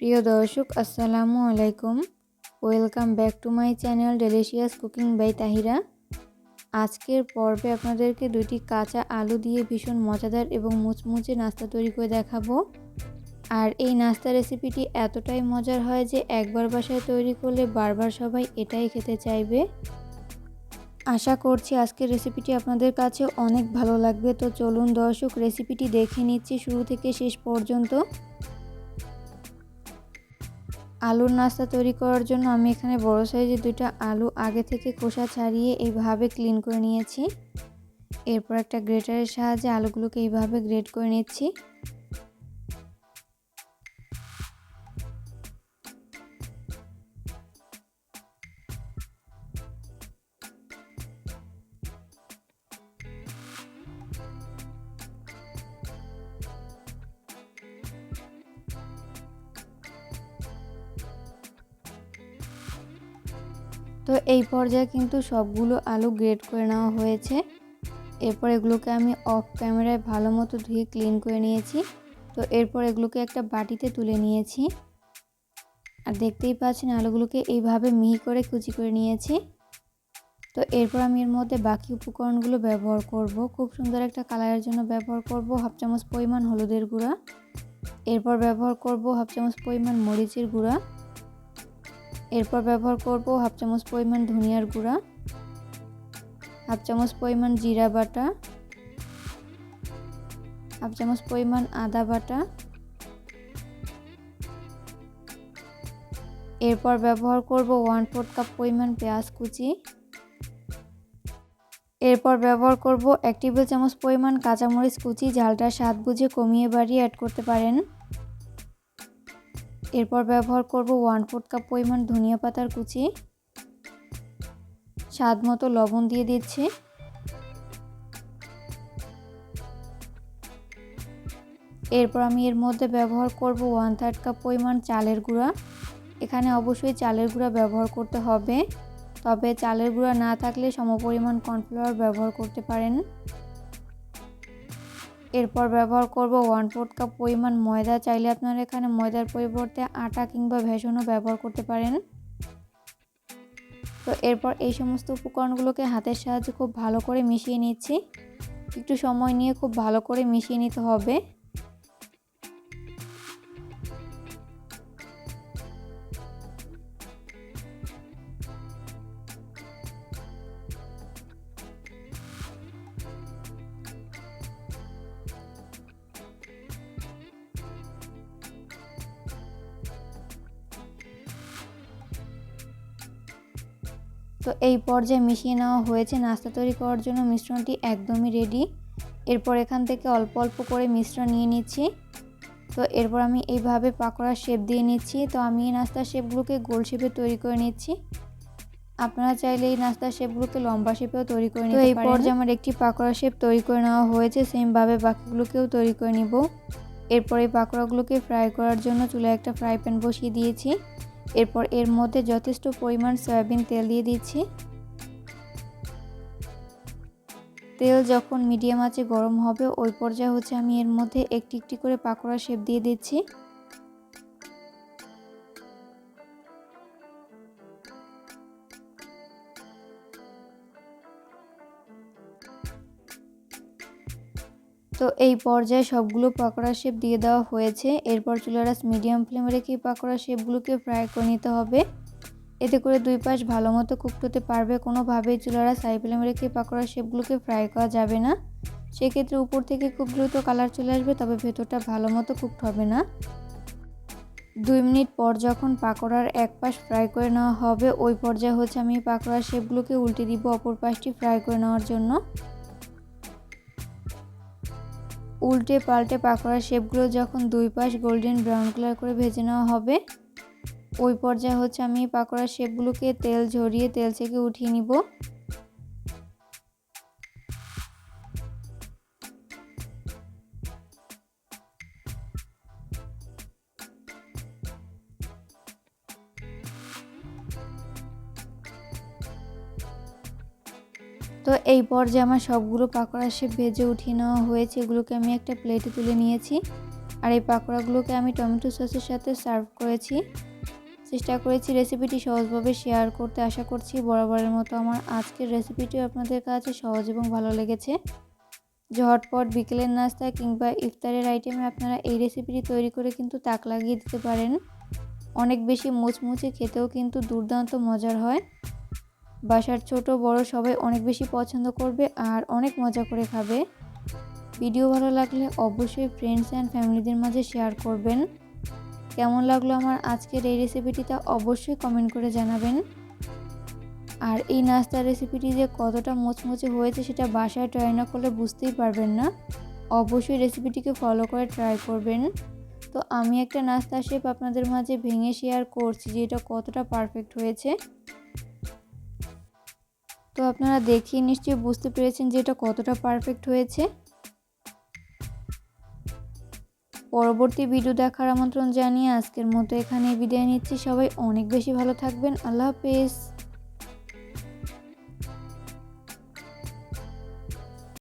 প্রিয় দর্শক আসসালামু আলাইকুম। Welcome back to my channel delicious cooking by Tahira. আজকের পর্বে আপনাদেরকে দুটি কাঁচা আলু দিয়ে ভীষণ মজাদার এবং মুচমুচে নাস্তা তৈরি করে দেখাবো। আর এই নাস্তা রেসিপিটি এতটাই মজার হয় যে একবার বাসায় তৈরি করলে বারবার সবাই এটাই খেতে চাইবে। আশা করছি আজকের রেসিপিটি আপনাদের কাছে অনেক ভালো লাগবে। তো চলুন দর্শক রেসিপিটি দেখে নিচ্ছি শুরু থেকে শেষ পর্যন্ত। আলুর নাস্তা তৈরি করার জন্য আমি এখানে বড় সাইজের দুইটা আলু আগে থেকে খোসা ছাড়িয়ে এইভাবে ক্লিন করে নিয়েছি। এরপর একটা গ্রেটারের সাহায্যে আলুগুলোকে এইভাবে গ্রেট করে নিচ্ছি। তো এই পর্যায়ে কিন্তু সবগুলো আলু গ্রেট করে নেওয়া হয়েছে। এরপর এগুলোকে আমি অফ ক্যামেরায় ভালো মতো ধুয়ে ক্লিন করে নিয়েছি। তো এরপর এগুলোকে একটা বাটিতে তুলে নিয়েছি। আর দেখতেই পাচ্ছেন আলুগুলোকে এইভাবে মিহি করে কুচি করে নিয়েছি। তো এরপর আমি এর মধ্যে বাকি উপকরণগুলো ব্যবহার করব। খুব সুন্দর একটা কালারের জন্য ব্যবহার করব হাফ চামচ পরিমাণ হলুদের গুঁড়া। এরপর ব্যবহার করব হাফ চামচ পরিমাণ মরিচের গুঁড়া। এরপর ব্যবহার করব হাফ চামচ পরিমাণ ধনিয়ার গুঁড়া, হাফ চামচ পরিমাণ জিরা বাটা, হাফ চামচ পরিমাণ আদা বাটা। এরপর ব্যবহার করব 1/4 কাপ পরিমাণ পেঁয়াজ কুচি। এরপর ব্যবহার করব 1 টেবিল চামচ পরিমাণ কাঁচামরিচ কুচি। ঝালটা স্বাদ বুঝে কমিয়ে বাড়িয়ে অ্যাড করতে পারেন। এরপর ব্যবহার করব 1/4 কাপ পরিমাণ ধনিয়া পাতার কুচি। স্বাদ মতো লবণ দিয়ে দিচ্ছি। এরপর আমি এর মধ্যে ব্যবহার করব 1/3 কাপ পরিমাণ চালের গুঁড়া। এখানে অবশ্যই চালের গুঁড়া ব্যবহার করতে হবে, তবে চালের গুঁড়া না থাকলে সমপরিমাণ কর্নফ্লাওয়ার ব্যবহার করতে পারেন। এরপর ব্যবহার করব 1/4 কাপ পরিমাণ ময়দা। চাইলে আপনারা এখানে ময়দার পরিবর্তে আটা কিংবা বেসনও ব্যবহার করতে পারেন। তো এরপর এই সমস্ত উপকরণগুলোকে হাতের সাহায্যে খুব ভালো করে মিশিয়ে নিচ্ছি। একটু সময় নিয়ে খুব ভালো করে মিশিয়ে নিতে হবে। তো এই পর্যায়ে মিশিয়ে নেওয়া হয়েছে। নাস্তা তৈরি করার জন্য মিশ্রণটি একদমই রেডি। এরপর এখান থেকে অল্প অল্প করে মিশ্রণ নিয়ে নিচ্ছি। তো এরপর আমি এইভাবে পাকোড়ার শেপ দিয়ে নিচ্ছি। তো আমি এই নাস্তার শেপগুলোকে গোল শেপে তৈরি করে নিচ্ছি। আপনারা চাইলে এই নাস্তার শেপগুলোকে লম্বা শেপেও তৈরি করে নিতে পারেন। তো এই পর্যায়ে আমার একটি পাকোড়ার শেপ তৈরি করে নেওয়া হয়েছে। সেমভাবে বাকিগুলোকেও তৈরি করে নিব। এরপর এই পাকোড়াগুলোকে ফ্রাই করার জন্য চুলায় একটা ফ্রাই প্যান বসিয়ে দিয়েছি। এরপর এর মধ্যে যথেষ্ট পরিমাণ সয়াবিন তেল দিয়ে দিচ্ছি। তেল যখন মিডিয়াম আঁচে গরম হবে ওই পর্যায়ে আমি এর মধ্যে একটি একটি করে পাকোড়া শেপ দিয়ে দিচ্ছি। তো এই পর্যায়ে সবগুলো পাকোড়া শেপ দিয়ে দেওয়া হয়েছে। এরপর চুলার আঁচ মিডিয়াম ফ্লেমে রেখে পাকোড়া শেপগুলোকে ফ্রাই করে নিতে হবে। এতে করে দুই পাশ ভালো মতো কুকড হতে পারবে। কোনোভাবেই চুলার আঁচ হাই ফ্লেমে রেখে পাকোড়া শেপগুলোকে ফ্রাই করা যাবে না। সেক্ষেত্রে উপর থেকে খুব দ্রুত কালার চলে আসবে, তবে ভেতরটা ভালো মতো কুকড হবে না। 2 মিনিট পর যখন পাকোড়ার এক পাশ ফ্রাই করে নেওয়া হবে ওই পর্যায়ে আমি পাকোড়ার শেপগুলোকে উল্টে দিব অপর পাশটি ফ্রাই করে নেওয়ার জন্য। উল্টে পাল্টে পাকোড়ার শেপগুলো যখন দুই পাশ গোল্ডেন ব্রাউন কালার করে ভেজে নেওয়া হবে ওই পর্যায়ে আমি পাকোড়ার শেপগুলোকে তেল ঝরিয়ে তেল থেকে উঠিয়ে নিব। তো এই পর্যায়ে আমার সবগুলো পাকোড়া শেপ ভেজে উঠিয়ে নেওয়া হয়েছে। এগুলোকে আমি একটা প্লেটে তুলে নিয়েছি। আর এই পাকোড়াগুলোকে আমি টমেটো সসের সাথে সার্ভ করেছি। চেষ্টা করেছি রেসিপিটি সহজভাবে শেয়ার করতে। আশা করছি বরাবরের মতো আমার আজকের রেসিপিটিও আপনাদের কাছে সহজ এবং ভালো লেগেছে। ঝটপট বিকেলের নাস্তা কিংবা ইফতারের আইটেমে আপনারা এই রেসিপিটি তৈরি করে কিন্তু তাক লাগিয়ে দিতে পারেন। অনেক বেশি মুচমুচে, খেতেও কিন্তু দুর্দান্ত মজার হয়। বাসার ছোট বড় সবাই অনেক বেশি পছন্দ করবে আর অনেক মজা করে খাবে। ভিডিও ভালো লাগলে অবশ্যই ফ্রেন্ডস অ্যান্ড ফ্যামিলিদের মাঝে শেয়ার করবেন। কেমন লাগলো আমার আজকের এই রেসিপিটি তা অবশ্যই কমেন্ট করে জানাবেন। আর এই নাস্তার রেসিপিটি যে কতটা মুচমুচে হয়েছে সেটা বাসায় ট্রাই না করলে বুঝতেই পারবেন না। অবশ্যই রেসিপিটিকে ফলো করে ট্রাই করবেন। তো আমি একটা নাস্তা শেপ আপনাদের মাঝে ভেঙে শেয়ার করছি যে এটা কতটা পারফেক্ট হয়েছে। তো আপনারা দেখিয়ে নিশ্চয়ই বুঝতে পেরেছেন যে এটা কতটা পারফেক্ট হয়েছে। পরবর্তী ভিডিও দেখার আমন্ত্রণ জানিয়ে আজকের মতো এখানে বিদায় নিচ্ছি। সবাই অনেক বেশি ভালো থাকবেন। আল্লাহ হাফেজ।